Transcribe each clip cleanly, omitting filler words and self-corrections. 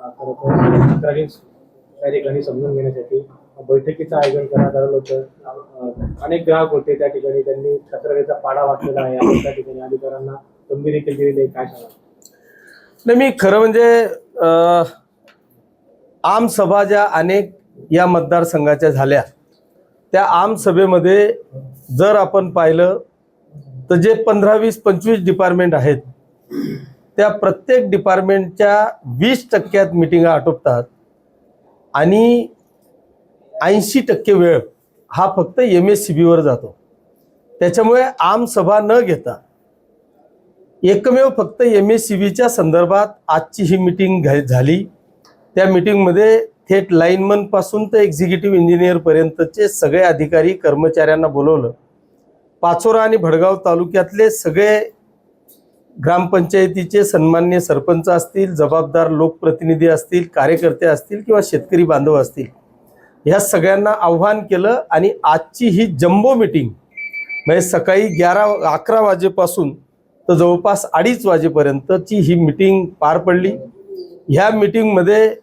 खरं तर तक्रारी त्या ठिकाणी समजून घेण्यासाठी बैठकीचं आयोजन करण्यात आलं होतं। अनेक ग्राहक होते त्या ठिकाणी, त्यांनी तक्रारीचा पाढा वाचलेला आहे। आपण त्या ठिकाणी अधिकाऱ्यांना गंभीर देखील दिलेली आहे, काय सांगा? नाही, मी खरं म्हणजे आम सभा ज्या अनेक या मतदारसंघाच्या झाल्या, त्या आम सभेमध्ये जर आपण पाहिलं तर जे 15, 20, 25 डिपार्टमेंट आहेत, त्या प्रत्येक डिपार्टमेंटच्या 20% मीटिंगा आटोपतात आणि 80% वेळ हा फक्त MSCB वर जातो। त्याच्यामुळे आम सभा न घेता एकमेव फक्त MSCBच्या संदर्भात आजची ही मीटिंग झाली। त्या मीटिंगमध्ये थेट लाईनमन पासून तर एक्झिक्युटिव्ह इंजिनियर पर्यंतचे सगळे अधिकारी कर्मचाऱ्यांना बोलवलं। पाचोरा आणि भडगाव तालुक्यातले सगळे ग्रामपंचायतीचे सन्माननीय सरपंच असतील, जबाबदार लोकप्रतिनिधी असतील, कार्यकर्ते असतील किंवा शेतकरी बांधव असतील, ह्या सगळ्यांना आव्हान केलं आणि आजची ही जम्बो मीटिंग म्हणजे सकाळी 11 वाजेपासून तर जवळपास 2:30 वाजेपर्यंतची ही मीटिंग पार पडली। ह्या मीटिंगमध्ये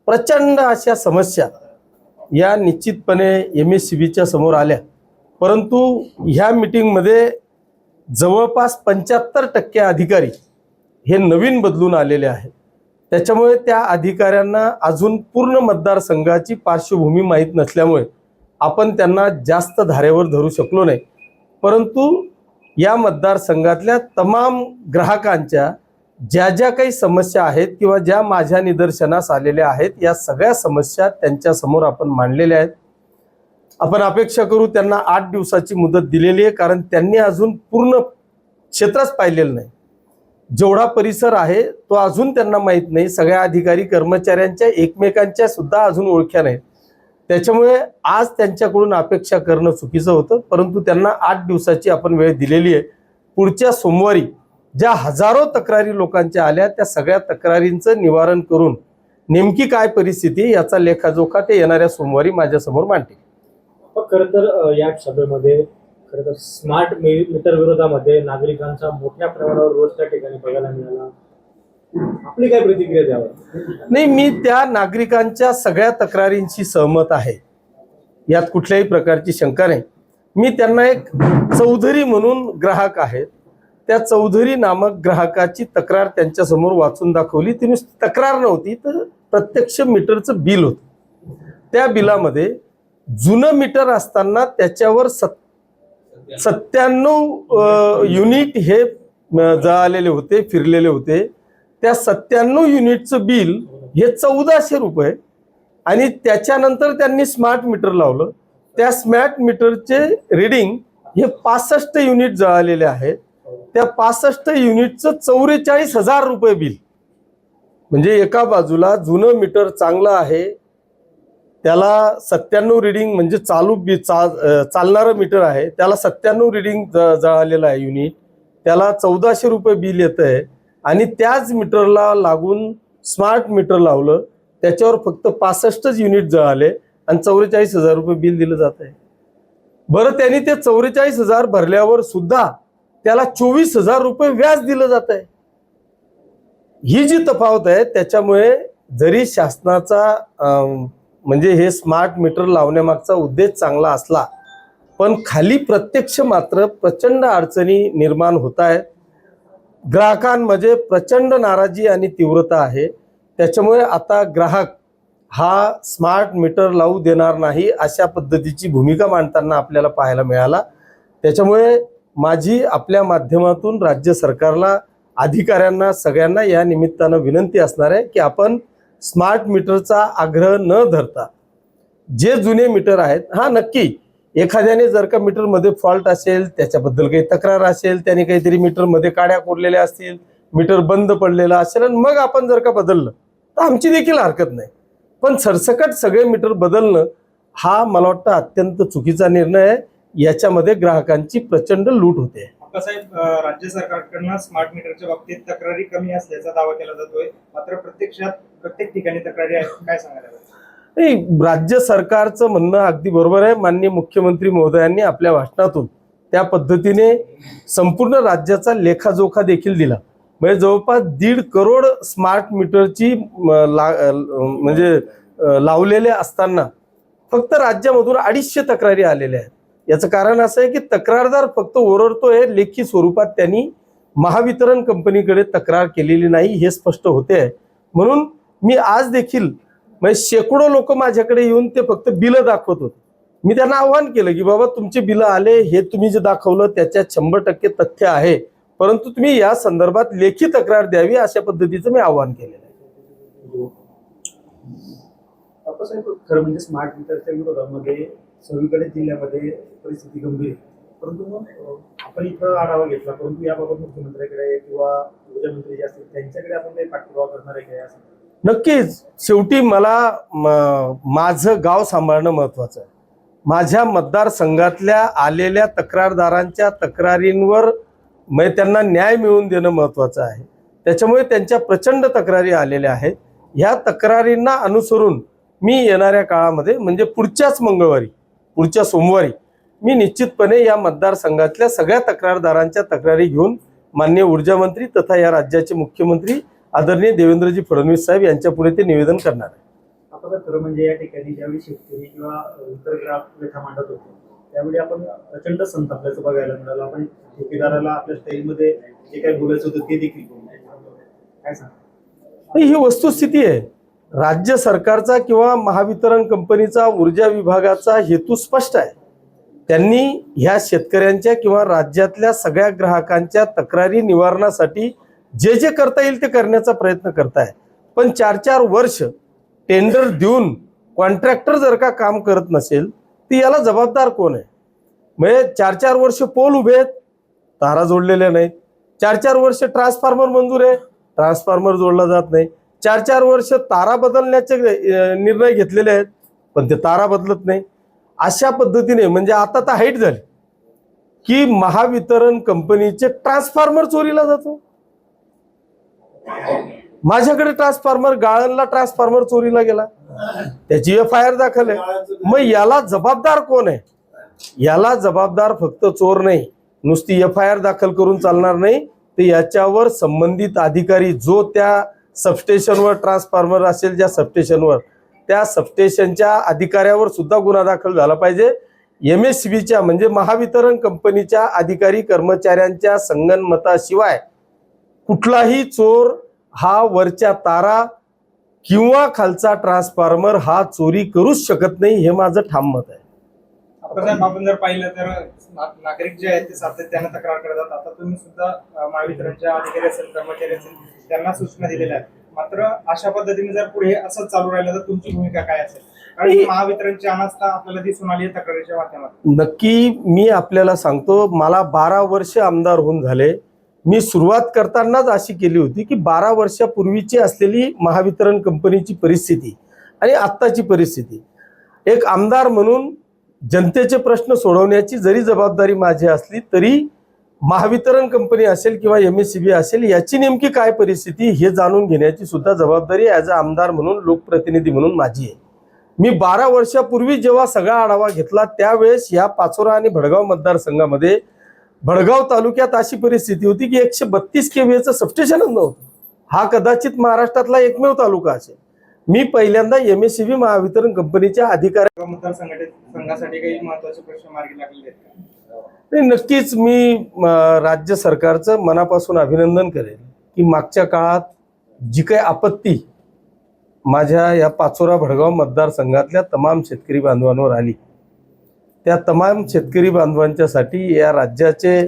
प्रचंड अशा समस्या या निश्चितपणे MSCBच्या समोर आल्या, परंतु ह्या मीटिंगमध्ये जवळपास 75% अधिकारी हे नवीन बदलून आलेले आहेत। त्याच्यामुळे त्या अधिकाऱ्यांना अजून पूर्ण मतदारसंघाची पार्श्वभूमी माहीत नसल्यामुळे आपण त्यांना जास्त धारेवर धरू शकलो नाही, परंतु या मतदारसंघातल्या तमाम ग्राहकांच्या ज्या ज्या काही समस्या आहेत किंवा ज्या माझ्या निदर्शनास आलेल्या आहेत, या सगळ्या समस्या त्यांच्यासमोर आपण मांडलेल्या आहेत। आपण अपेक्षा करू त्यांना 8 दिवसाची मुदत दिलेली आहे, कारण त्यांनी अजून पूर्ण क्षेत्रच पाहिलेलं नाही। जेवढा परिसर आहे तो अजून त्यांना माहीत नाही। सगळ्या अधिकारी कर्मचाऱ्यांच्या एकमेकांच्या सुद्धा अजून ओळख्या नाहीत। त्याच्यामुळे आज त्यांच्याकडून अपेक्षा करणं चुकीचं होतं, परंतु त्यांना 8 दिवसाची आपण वेळ दिलेली आहे। पुढच्या सोमवारी ज्या हजारो तक्रारी लोकांच्या आल्या, त्या सगळ्या तक्रारींचं निवारण करून नेमकी काय परिस्थिती याचा लेखाजोखा ते येणाऱ्या सोमवारी माझ्यासमोर मांडतील। खरं तर या सभेमध्ये खरं तर स्मार्ट मीटर विरोधामध्ये नागरिकांचा मोठ्या प्रमाणावर रोष त्या ठिकाणी बघायला मिळाला। आपली काय प्रतिक्रिया द्यावी? नाही, मी त्या नागरिकांच्या सगळ्या तक्रारींशी सहमत आहे, यात कुठल्याही प्रकारची शंका नाही। मी त्यांना एक चौधरी म्हणून ग्राहक आहेत, त्या चौधरी नामक ग्राहकाची तक्रार त्यांच्यासमोर वाचून दाखवली। ती नुसती तक्रार नव्हती, तर प्रत्यक्ष मीटरचं बिल होतं। त्या बिलामध्ये जुनं मीटर असताना त्याच्यावर 97 युनिट हे जळालेले होते, फिरलेले होते। त्या 97 युनिटचं बिल हे 1400 रुपये आणि त्याच्यानंतर त्यांनी स्मार्ट मीटर लावलं। त्या स्मार्ट मीटरचे रीडिंग हे 65 युनिट जळालेले आहेत। त्या 65 युनिटचं 44,000 रुपये बिल। म्हणजे एका बाजूला जुनं मीटर चांगलं आहे, त्याला 97 रीडिंग म्हणजे चालणारं मीटर आहे, त्याला 97 रीडिंग जळालेलं आहे युनिट, त्याला 1400 रुपये बिल येतं आहे। आणि त्याच मीटरला लागून स्मार्ट मीटर लावलं, त्याच्यावर फक्त 65 युनिट जळाले आणि 44,000 रुपये बिल दिलं जात आहे। बरं, त्यांनी ते 44,000 भरल्यावर सुद्धा त्याला 24,000 रुपये व्याज दिलं जात आहे। ही जी तफावत आहे, त्याच्यामुळे जरी शासनाचा म्हणजे हे स्मार्ट मीटर लावण्यामागचा उद्देश चांगला असला, पण खाली प्रत्यक्ष मात्र प्रचंड अडचणी निर्माण होत आहेत। ग्राहकांमध्ये प्रचंड नाराजी आणि तीव्रता आहे। त्याच्यामुळे आता ग्राहक हा स्मार्ट मीटर लावू देणार नाही अशा पद्धतीची भूमिका मांडताना आपल्याला पाहायला मिळाला। त्याच्यामुळे माझी आपल्या माध्यमातून राज्य सरकारला, अधिकाऱ्यांना, सगळ्यांना या निमित्तानं विनंती असणार आहे की आपण स्मार्ट मीटरचा आग्रह न धरता जे जुने मीटर आहेत, हा नक्की एखाद्याने जर का मीटरमध्ये फॉल्ट असेल, त्याच्याबद्दल काही तक्रार असेल, त्याने काहीतरी मीटरमध्ये काड्या कोरलेल्या असतील, मीटर बंद पडलेला असेल आणि मग आपण जर का बदललं तर आमची देखील हरकत नाही। पण सरसकट सगळे मीटर बदलणं हा मला वाटतं अत्यंत चुकीचा निर्णय आहे। याच्यामध्ये ग्राहकांची प्रचंड लूट होते। साहेब, राज्य सरकारकडून स्मार्ट मीटरच्या बाबतीत तक्रारी कमी असल्याचा दावा केला जातोय, मात्र प्रत्यक्षात प्रत्येक ठिकाणी तक्रारी आहेत, काय सांगायला? नाही, राज्य सरकारचं म्हणणं अगदी बरोबर आहे। माननीय मुख्यमंत्री महोदयांनी आपल्या भाषणातून त्या पद्धतीने संपूर्ण राज्याचा लेखाजोखा देखील दिला। म्हणजे जवळपास 1.5 करोड स्मार्ट मीटरची लावलेले असताना फक्त राज्यामधून 250 तक्रारी आलेल्या आहेत. याचं कारण असं आहे की तक्रारदार फक्त ओरडतोय, लेखी स्वरूपात त्यांनी महावितरण कंपनीकडे तक्रार केलेली नाही हे स्पष्ट होते आहे. म्हणून मी आज देखील म्हणजे शेकडो लोक माझ्याकडे येऊन ते फक्त बिलं दाखवत होते. मी त्यांना आव्हान केलं की बाबा तुमचे बिलं आले, हे तुम्ही जे दाखवलं त्याच्यात 100% तथ्य आहे, परंतु तुम्ही या संदर्भात लेखी तक्रार द्यावी, अशा पद्धतीचं मी आव्हान केलेलं आहे. साहेब, खरं म्हणजे स्मार्ट मीटरच्या विरोधामध्ये सगळीकडे जिल्ह्यामध्ये परिस्थिती गंभीर आहे. परंतु मग आपण इथं आढावा घेतला, परंतु याबाबत मुख्यमंत्र्यांकडे किंवा ऊर्जामंत्री जे असतील त्यांच्याकडे आपण काही पाठपुरावा करणार आहे काय? असं नक्कीच. शेवटी मला माझं गाव सांभाळणं महत्वाचं आहे. माझ्या मतदारसंघातल्या आलेल्या तक्रारदारांच्या तक्रारींवर म्हणजे त्यांना न्याय मिळवून देणं महत्वाचं आहे. त्याच्यामुळे त्यांच्या प्रचंड तक्रारी आलेल्या आहेत. ह्या तक्रारींना अनुसरून मी येणाऱ्या काळामध्ये म्हणजे पुढच्याच मंगळवारी, पुढच्या सोमवारी मी निश्चितपणे या मतदारसंघातल्या सगळ्या तक्रारदारांच्या तक्रारी घेऊन माननीय ऊर्जा मंत्री तथा या राज्याचे मुख्यमंत्री आदरणीय देवेंद्रजी फडणवीस साहेब यांच्या पुढे ते निवेदन करणार आहे. आपण खरं म्हणजे या ठिकाणी ज्यावेळी शेतकरी किंवा इतर ग्राहक व्यथा मांडत होते त्यावेळी आपण प्रचंड संतापल्याचं बघायला मिळालं. आपण ठेकेदाराला आपल्या स्टाईलमध्ये जे काही बोलायचं होतं ते देखील काय सांगा? ही वस्तुस्थिती आहे. राज्य सरकारचा किंवा महावितरण कंपनीचा ऊर्जा विभागाचा हेतू स्पष्ट आहे. त्यांनी ह्या शेतकऱ्यांच्या किंवा राज्यातल्या सगळ्या ग्राहकांच्या तक्रारी निवारणासाठी जे जे करता येईल ते करण्याचा प्रयत्न करताय. पण 4-4 वर्ष टेंडर देऊन कॉन्ट्रॅक्टर जर का काम करत नसेल तर याला जबाबदार कोण आहे? म्हणजे 4-4 वर्ष पोल उभे आहेत, तारा जोडलेल्या नाहीत. 4-4 वर्ष ट्रान्सफॉर्मर मंजूर आहे, ट्रान्सफॉर्मर जोडला जात नाही. 4-4 वर्ष तारा बदलण्याचे निर्णय घेतलेले आहेत, पण ते तारा बदलत नाही. अशा पद्धतीने म्हणजे आता तर हाईट झाली की महावितरण कंपनीचे ट्रान्सफॉर्मर चोरीला जातो. माझ्याकडे ट्रान्सफॉर्मर, गाळणला ट्रान्सफॉर्मर चोरीला गेला, त्याची FIR दाखल आहे. मग याला जबाबदार कोण आहे? याला जबाबदार फक्त चोर नाही, नुसती FIR दाखल करून चालणार नाही. तर याच्यावर संबंधित अधिकारी जो त्या सबस्टेशनवर ट्रान्सफॉर्मर असेल ज्या सबस्टेशनवर, त्या सबस्टेशनच्या अधिकाऱ्यावर सुद्धा गुन्हा दाखल झाला पाहिजे. MSCBच्या म्हणजे महावितरण कंपनीच्या अधिकारी कर्मचाऱ्यांच्या संगनमताशिवाय कुठलाही चोर हा वरच्या तारा किंवा खालचा ट्रान्सफॉर्मर हा चोरी करूच शकत नाही, हे माझं ठाम मत आहे. आपण जर पाहिलं तर नागरिक जे आहेत ते सातत्याने तक्रार करतात. आता तुम्ही सुद्धा महावितरणच्या अधिकारी असेल, कर्मचारी असेल, त्यांना सूचना दिलेल्या आहेत. मात्र अशा पद्धतीने जर पुढे असंच चालू राहिलं तर तुमची भूमिका काय असेल? कारण महावितरणची अनास्था आपल्याला दिसून आली आहे तक्रारीच्या माध्यमातून. नक्की मी आपल्याला सांगतो, मला 12 वर्ष आमदार होऊन झाले. मी सुरुवात करतानाच अशी केली होती की 12 वर्षापूर्वीची असलेली महावितरण कंपनीची परिस्थिती आणि आत्ताची परिस्थिती, एक आमदार म्हणून जनतेचे प्रश्न सोडवण्याची जरी जबाबदारी माझी असली तरी महावितरण कंपनी असेल किंवा MSCB असेल याची नेमकी काय परिस्थिती हे जाणून घेण्याची सुद्धा जबाबदारी ॲज अ आमदार म्हणून, लोकप्रतिनिधी म्हणून माझी आहे. मी 12 वर्षापूर्वी जेव्हा सगळा आढावा घेतला त्यावेळेस या पाचोरा आणि भडगाव मतदारसंघामध्ये भडगाव तालुक्यात अशी परिस्थिती होती की 132 kVAचं सबस्टेशनच नव्हतं. हा कदाचित महाराष्ट्रातला एकमेव तालुका असेल. मी पहिल्यांदा MSCB महावितरण कंपनीच्या अधिकाऱ्या मतदारसंघासाठी काही महत्वाचे प्रश्न मार्गी लागलेले आहेत का? नक्कीच मी राज्य सरकारचं मनापासून अभिनंदन करेल की मागच्या काळात जी काही आपत्ती माझ्या या पाचोरा भडगाव मतदारसंघातल्या तमाम शेतकरी बांधवांवर आली, त्या तमाम शेतकरी बांधवांच्यासाठी या राज्याचे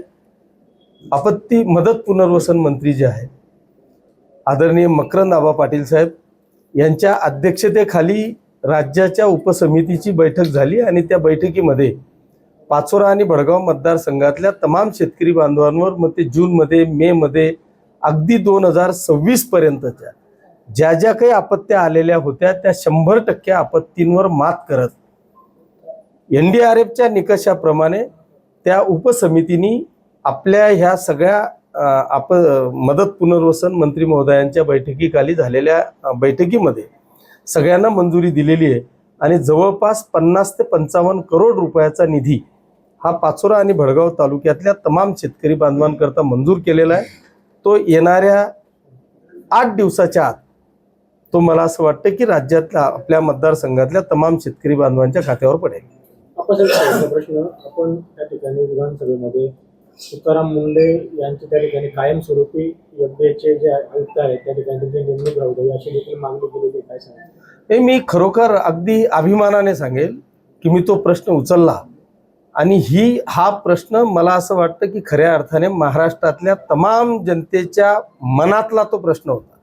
आपत्ती मदत पुनर्वसन मंत्री जे आहेत आदरणीय मकरंद आबा पाटील साहेब यांच्या अध्यक्षतेखाली राज्याच्या उपसमितीची बैठक झाली आणि त्या बैठकीमध्ये पाचोरा आणि भडगाव मतदारसंघातल्या तमाम शेतकरी बांधवांवर मग ते जूनमध्ये, मेमध्ये अगदी 2026 पर्यंतच्या ज्या ज्या काही आपत्त्या आलेल्या होत्या त्या 100% आपत्तींवर मात करत NDRFच्या निकषाप्रमाणे त्या उपसमितीने आपल्या ह्या सगळ्या मदत पुनर्वसन मंत्री महोदयांच्या बैठकीखाली झालेल्या बैठकीमध्ये सगळ्यांना मंजुरी दिलेली आहे आणि जवळपास 50 ते 55 करोड रुपयाचा निधी हा पाचोरा आणि भडगाव तालुक्यातल्या तमाम शेतकरी बांधवांकरता मंजूर केलेला आहे. तो येणाऱ्या 8 दिवसाच्या आत तो मला असं वाटतं की राज्यातल्या आपल्या मतदारसंघातल्या तमाम शेतकरी बांधवांच्या खात्यावर पडेल. आपण प्रश्न आपण त्या ठिकाणी विधानसभेमध्ये तुकाराम मुंढे यांचे त्या ठिकाणी कायमस्वरूपी एफडीएचे जे आयुक्त आहेत त्या ठिकाणी त्यांची नेमणूक राहू द्यावी अशी देखील मागणी केलेली, काय सांगा? हे मी खरोखर अगदी अभिमानाने सांगेल की मी तो प्रश्न उचलला आणि हा प्रश्न मला असं वाटतं की खऱ्या अर्थाने महाराष्ट्रातल्या तमाम जनतेच्या मनातला तो प्रश्न होता.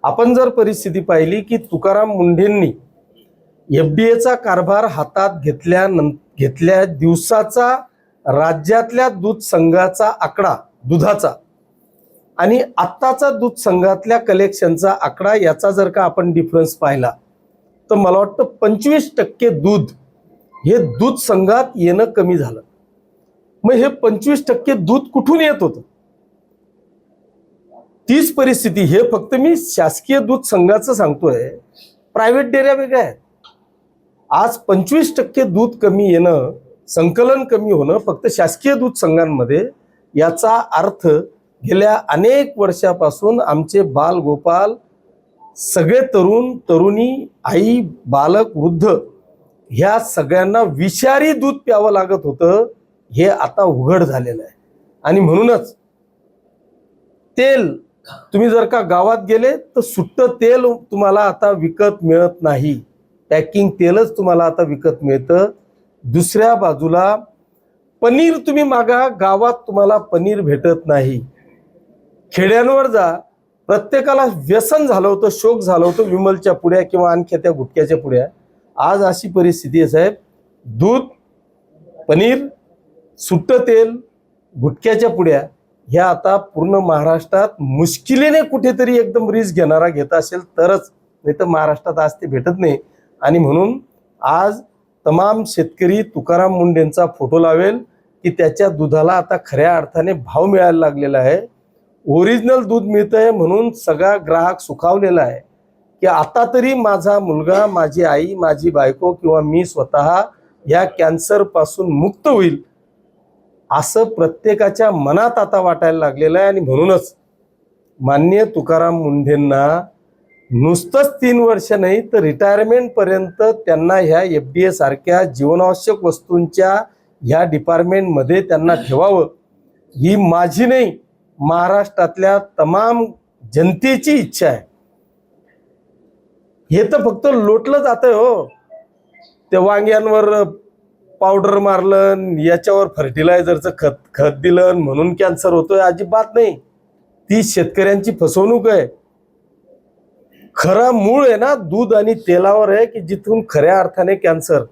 आपण जर परिस्थिती पाहिली की तुकाराम मुंढेंनी एफडीएचा कारभार हातात घेतल्या दिवसाचा राज्यातल्या दूध संघाचा आकडा दुधाचा आणि आत्ताचा दूध संघातल्या कलेक्शनचा आकडा याचा जर का आपण डिफरन्स पाहिला तर मला वाटतं 25% दूध हे दूध संघात येणं कमी झालं. मग हे 25% दूध कुठून येत होतं? तीच परिस्थिती, हे फक्त मी शासकीय दूध संघाचं सांगतोय, प्रायव्हेट डेअऱ्या वेगळ्या आहेत. आज 25% दूध कमी येणं, संकलन कमी होणं फक्त शासकीय दूध संघांमध्ये, याचा अर्थ गेल्या अनेक वर्षापासून आमचे बाल गोपाल सगळे तरुण तरुणी आई बालक वृद्ध ह्या सगळ्यांना विषारी दूध प्यावं लागत होतं, हे आता उघड झालेलं आहे. आणि म्हणूनच तेल तुम्ही जर का गावात गेले तर सुट्ट तेल तुम्हाला आता विकत मिळत नाही, पॅकिंग तेलच तुम्हाला आता विकत मिळतं. दुसऱ्या बाजूला पनीर तुम्ही मागा, गावात तुम्हाला पनीर भेटत नाही. खेड्यांवर जा, प्रत्येकाला व्यसन झालं होतं, शोक झालं होतं विमलच्या पुड्या किंवा आणखी त्या गुटख्याच्या पुड्या. आज अशी परिस्थिती आहे साहेब, दूध, पनीर, सुट्ट तेल, गुटख्याच्या पुड्या ह्या आता पूर्ण महाराष्ट्रात मुश्किलीने कुठेतरी एकदम रिस्क घेणारा घेत असेल तरच, नाही तर महाराष्ट्रात आज ते भेटत नाही. आणि म्हणून आज तमाम शेतकरी तुकाराम मुंढेंचा फोटो लावेल की त्याच्या दुधाला आता खऱ्या अर्थाने भाव मिळायला लागलेला आहे. ओरिजिनल दूध मिळतंय म्हणून सगळा ग्राहक सुखावलेला आहे की आता तरी माझा मुलगा, माझी आई, माझी बायको किंवा मी स्वतः या कॅन्सरपासून मुक्त होईल, असं प्रत्येकाच्या मनात आता वाटायला लागलेलं आहे. आणि म्हणूनच माननीय तुकाराम मुंढेंना नुसतंच 3 वर्ष नाही तर रिटायरमेंटपर्यंत त्यांना ह्या एफडीए सारख्या जीवनावश्यक वस्तूंच्या ह्या डिपार्टमेंटमध्ये त्यांना ठेवावं, ही माझी नाही, महाराष्ट्रातल्या तमाम जनतेची इच्छा आहे. हे तर फक्त लोटलं जातंय हो, ते वांग्यांवर पावडर मारलं, याच्यावर फर्टिलायझरचं खत दिलं म्हणून कॅन्सर होतोय, अजिबात नाही. ती शेतकऱ्यांची फसवणूक आहे. खरा मूळ आहे ना दूध आणि तेलावर आहे की जिथून खऱ्या अर्थाने कॅन्सर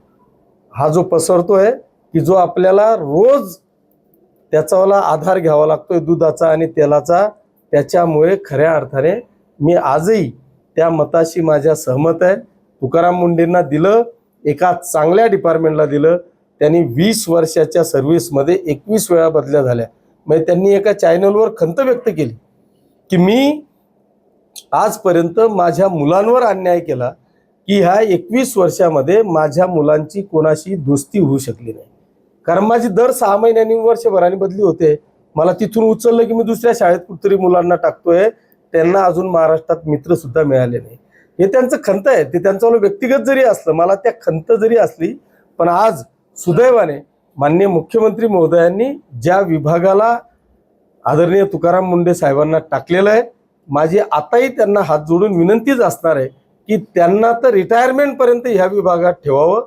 हा जो पसरतोय, की जो आपल्याला रोज त्याचावाला आधार घ्यावा लागतोय दुधाचा आणि तेलाचा, त्याच्यामुळे खऱ्या अर्थाने मी आजही त्या मताशी माझ्या सहमत आहे. तुकाराम मुंढेंना दिलं, एका चांगल्या डिपार्टमेंटला दिलं. त्यांनी 20 वर्षाच्या सर्व्हिसमध्ये 21 वेळा बदल्या झाल्या. म्हणजे त्यांनी एका चॅनलवर खंत व्यक्त केली की मी आजपर्यंत माझ्या मुलांवर अन्याय केला की ह्या 21 वर्षामध्ये माझ्या मुलांची कोणाशी दोस्ती होऊ शकली नाही, कारण माझी दर 6 महिन्यांनी वर्षभराने बदली होते. मला तिथून उचललं की मी दुसऱ्या शाळेत कुठतरी मुलांना टाकतोय, त्यांना अजून महाराष्ट्रात मित्र सुद्धा मिळाले नाही. हे त्यांचं खंत आहे, ते त्यांचं व्यक्तिगत जरी असलं, मला त्या खंत जरी असली, पण आज सुदैवाने माननीय मुख्यमंत्री महोदयांनी ज्या विभागाला आदरणीय तुकाराम मुंढे साहेबांना टाकलेलं आहे, माझी आताही त्यांना हात जोडून विनंतीच असणार आहे की त्यांना तर रिटायरमेंटपर्यंत ह्या विभागात ठेवावं.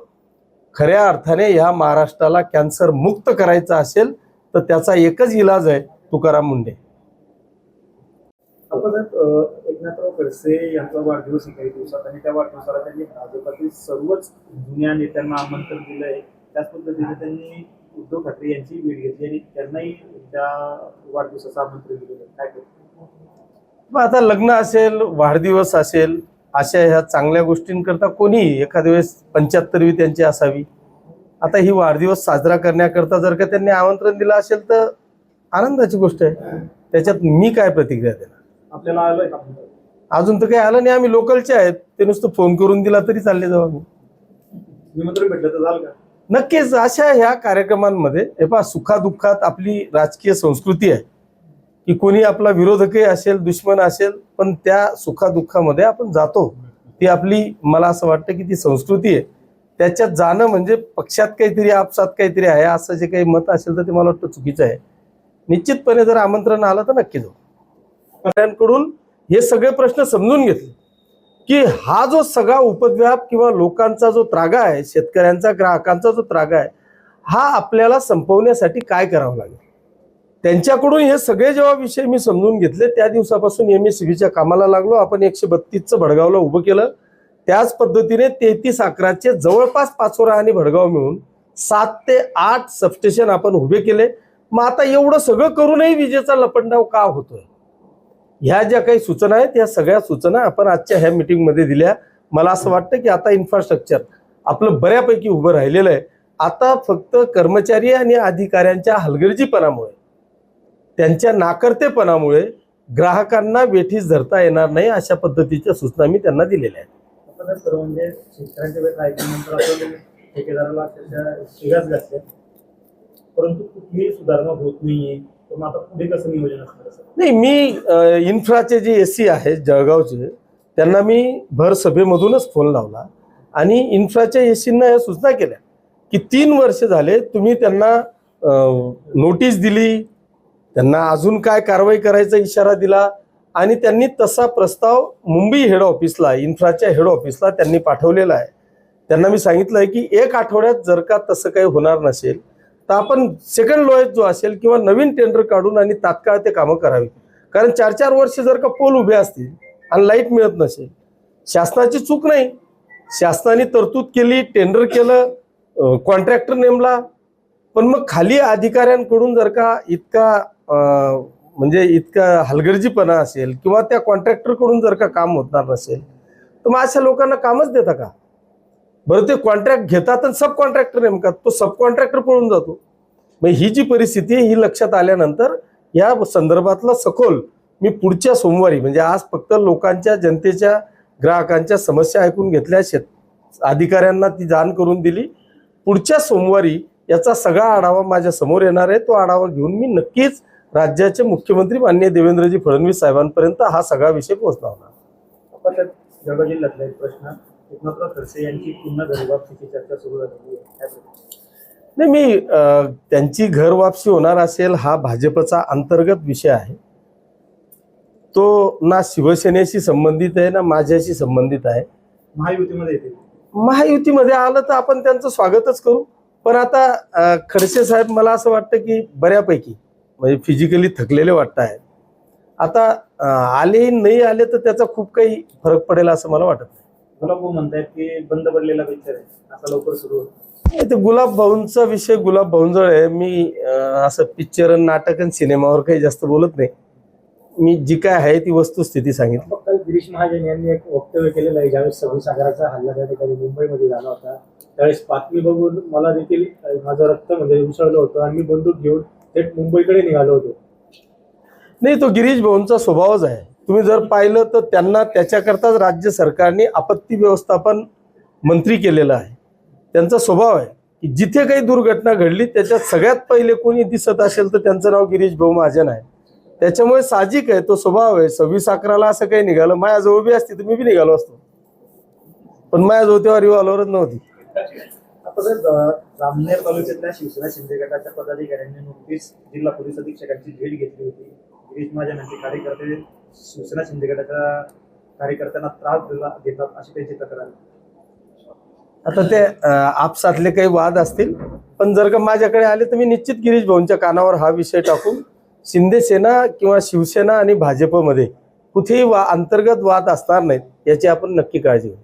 खऱ्या अर्थाने ह्या महाराष्ट्राला कॅन्सर मुक्त करायचा असेल तर त्याचा एकच इलाज आहे तुकाराम मुंढे. आपण एकनाथराव खडसे यांचा वाढदिवस काही दिवसात आणि त्या वाढदिवसाला त्यांनी भाजपातील सर्वच जुन्या नेत्यांना आमंत्रण दिलंय. त्याच पद्धतीने त्यांनी उद्धव ठाकरे यांची भेट घेतली आणि त्यांनाही त्या वाढदिवसाचं आमंत्रण दिलेलं. काय करतो मग आता लग्न असेल, वाढदिवस असेल, अशा ह्या चांगल्या गोष्टींकरता कोणी एखाद्या वेळेस 75वी त्यांची असावी. आता ही वाढदिवस साजरा करण्याकरता जर का त्यांनी आमंत्रण दिलं असेल तर आनंदाची गोष्ट आहे, त्याच्यात मी काय प्रतिक्रिया देणार. आपल्याला आलंय का? अजून तर काही आलं नाही, आम्ही लोकलचे आहेत, ते नुसतं फोन करून दिला तरी चालले जाऊ आम्ही. निमंत्रण भेटलं तर झालं का? नक्कीच अशा ह्या कार्यक्रमांमध्ये हे पहा, सुखादुःखात आपली राजकीय संस्कृती आहे की कोणी आपला विरोधकही असेल, दुश्मन असेल, पण त्या सुखादुःखामध्ये आपण जातो. ती आपली, मला असं वाटतं की ती संस्कृती आहे. त्याच्यात जाणं म्हणजे पक्षात काहीतरी आपसात काहीतरी आहे असं जे काही मत असेल तर ते मला वाटतं चुकीचं आहे. निश्चितपणे जर आमंत्रण आलं तर नक्की जाऊ. त्यांकडून हे सगळे प्रश्न समजून घेतले की हा जो सगळा उपद्व्याप किंवा लोकांचा जो त्रागा आहे, शेतकऱ्यांचा, ग्राहकांचा जो त्रागा आहे, हा आपल्याला संपवण्यासाठी काय करावं लागेल. त्यांच्याकडून हे सगळे जेव्हा विषय मी समजून घेतले, त्या दिवसापासून MSCBच्या कामाला लागलो. आपण 132चं भडगावला उभं केलं. त्याच पद्धतीने 33-11चे जवळपास पाचोरा आणि भडगाव मिळून 7 ते 8 सबस्टेशन आपण उभे केले. मग आता एवढं सगळं करूनही विजेचा लपंडाव का होतोय, ह्या ज्या काही सूचना आहेत त्या सगळ्या सूचना आपण आजच्या ह्या मीटिंगमध्ये दिल्या. मला असं वाटतं की आता इन्फ्रास्ट्रक्चर आपलं बऱ्यापैकी उभं राहिलेलं आहे. आता फक्त कर्मचारी आणि अधिकाऱ्यांच्या हलगर्जीपणामुळे, त्यांच्या नाकर्तेपणामुळे ग्राहकांना वेठीस धरता येणार नाही अशा पद्धतीच्या सूचना मी त्यांना दिलेल्या आहेत. आता सर्व म्हणजे शेतकऱ्यांच्या वेळेस ऐकल्यानंतर आपण ठेकेदाराला त्याच्या शिव्याच घातल्या, परंतु कुठलीही सुधारणा होत नाहीये. तर मग आता पुढे कसं नियोजन असणार सर? नाही, मी इन्फ्राचे जे एसी आहेत जळगावचे, त्यांना मी भर सभेमधूनच फोन लावला आणि इन्फ्राच्या एसींना या सूचना केल्या की 3 वर्ष झाले, तुम्ही त्यांना नोटीस दिली, त्यांना अजून काय कारवाई करायचा इशारा दिला आणि त्यांनी तसा प्रस्ताव मुंबई हेड ऑफिसला, इन्फ्राच्या हेड ऑफिसला त्यांनी पाठवलेला आहे. त्यांना मी सांगितलं आहे की 1 आठवड्यात जर का तसं काही होणार नसेल तर आपण सेकंड लोएस जो असेल किंवा नवीन टेंडर काढून आणि तात्काळ ते कामं करावी. कारण 4-4 वर्ष जर का पोल उभे असतील आणि लाईट मिळत नसेल, शासनाची चूक नाही. शासनाने तरतूद केली, टेंडर केलं, कॉन्ट्रॅक्टर नेमला, पण मग खाली अधिकाऱ्यांकडून जर का इतका हलगर्जीपणा असेल किंवा त्या कॉन्ट्रॅक्टरकडून जर का काम होणार नसेल तर मग अशा लोकांना कामच देता का? बरं, ते कॉन्ट्रॅक्ट घेतात आणि सब कॉन्ट्रॅक्टर नेमतात, तो सब कॉन्ट्रॅक्टर पळून जातो. मग ही जी परिस्थिती आहे ही लक्षात आल्यानंतर या संदर्भातला सखोल मी पुढच्या सोमवारी, म्हणजे आज फक्त लोकांच्या, जनतेच्या, ग्राहकांच्या समस्या ऐकून घेतल्या, अधिकाऱ्यांना ती जाण करून दिली. पुढच्या सोमवारी याचा सगळा आढावा माझ्या समोर येणार आहे. तो आढावा घेऊन मी नक्कीच राज्याचे मुख्यमंत्री माननीय देवेंद्रजी फडणवीस साहेबांपर्यंत हा सगळा विषय पोहोचवणार. आपण जळगाव जिल्ह्यातला एक प्रश्न, एकनाथराव खडसे यांची पुन्हा घरी वापसीची चर्चा सुरू झाली आहे. नाही, मी त्यांची घर वापसी होणार असेल हा भाजपचा अंतर्गत विषय आहे. तो ना शिवसेनेशी संबंधित आहे ना माझ्याशी संबंधित आहे. महायुतीमध्ये येते. महायुतीमध्ये आलं तर आपण त्यांचं स्वागतच करू. पण आता खडसे साहेब मला असं वाटतं की बऱ्यापैकी म्हणजे फिजिकली थकलेले वाटत आहेत. आता आले नाही आले तर त्याचा खूप काही फरक पडेल असं मला वाटत नाही. गुलाब म्हणतायत की बंद पडलेला पिक्चर आहे, आता लवकर सुरू होईल. ते गुलाब भाऊंचा विषय गुलाब भाऊंजवळ आहे. मी असं पिक्चर, नाटक आणि सिनेमावर काही जास्त बोलत नाही. मी जी काय आहे ती वस्तुस्थिती सांगितली. फक्त गिरीश महाजन यांनी एक वक्तव्य केलेलं आहे, ज्यावेळेस 26 आगराचा हल्ला त्या ठिकाणी मुंबईमध्ये झाला होता, त्यावेळेस बातमी बघून मला देखील माझं रक्त म्हणजे उसळलं होतं आणि मी बंदूक घेऊन थेट मुंबईकडे निघालो होतो. नाही, तो गिरीश भाऊंचा स्वभावच आहे. तुम्ही जर पाहिलं तर त्यांना त्याच्याकरताच राज्य सरकारने आपत्ती व्यवस्थापन मंत्री केलेलं आहे. त्यांचा स्वभाव आहे की जिथे काही दुर्घटना घडली त्याच्यात सगळ्यात पहिले कोणी दिसत असेल तर त्यांचं नाव गिरीश भाऊ महाजन आहे. त्याच्यामुळे साहजिक आहे, तो स्वभाव आहे. 26 अकराला असं काही निघालं, माझ्याजवळ बी असती तर मी बी निघालो असतो, पण माझ्याजवळ तेव्हा रिव्हॉल्वरच नव्हती. आता जामनेर तालुक्यातल्या शिवसेना शिंदे गटाच्या पदाधिकाऱ्यांनी नुकतीच जिल्हा पोलीस अधीक्षकांची भेट घेतली होती. गिरीश महाजनांचे कार्यकर्ते शिवसेना शिंदे गटाच्या कार्यकर्त्यांना त्रास देतात अशी त्यांची तक्रार. आता ते आपसातले काही वाद असतील, पण जर का माझ्याकडे आले तर मी निश्चित गिरीश भाऊंच्या कानावर हा विषय टाकून शिंदे सेना किंवा शिवसेना आणि भाजपमध्ये कुठेही अंतर्गत वाद असणार नाहीत याची आपण नक्की काळजी घेऊ.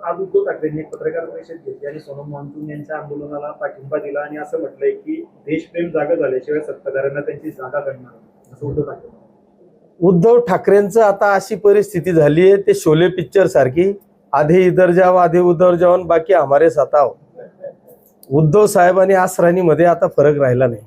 आज उद्धव ठाकरेंनी एक पत्रकार परिषद घेतली आणि सोनम वांगचुक यांच्या आंदोलनाला पाठिंबा दिला आणि असं म्हटलंय की देशप्रेम जागा झाल्याशिवाय सत्ताधाऱ्यांना त्यांची जागा करणार, असं उद्धव ठाकरे. उद्धव ठाकरेंचं आता अशी परिस्थिती झाली आहे, ते शोले पिक्चर सारखी, आधे इधर जाओ आधे उधर जाओ बाकी हमारे साथ आओ. उद्धव साहेब आणि आसराणीमध्ये आता फरक राहिला नाही.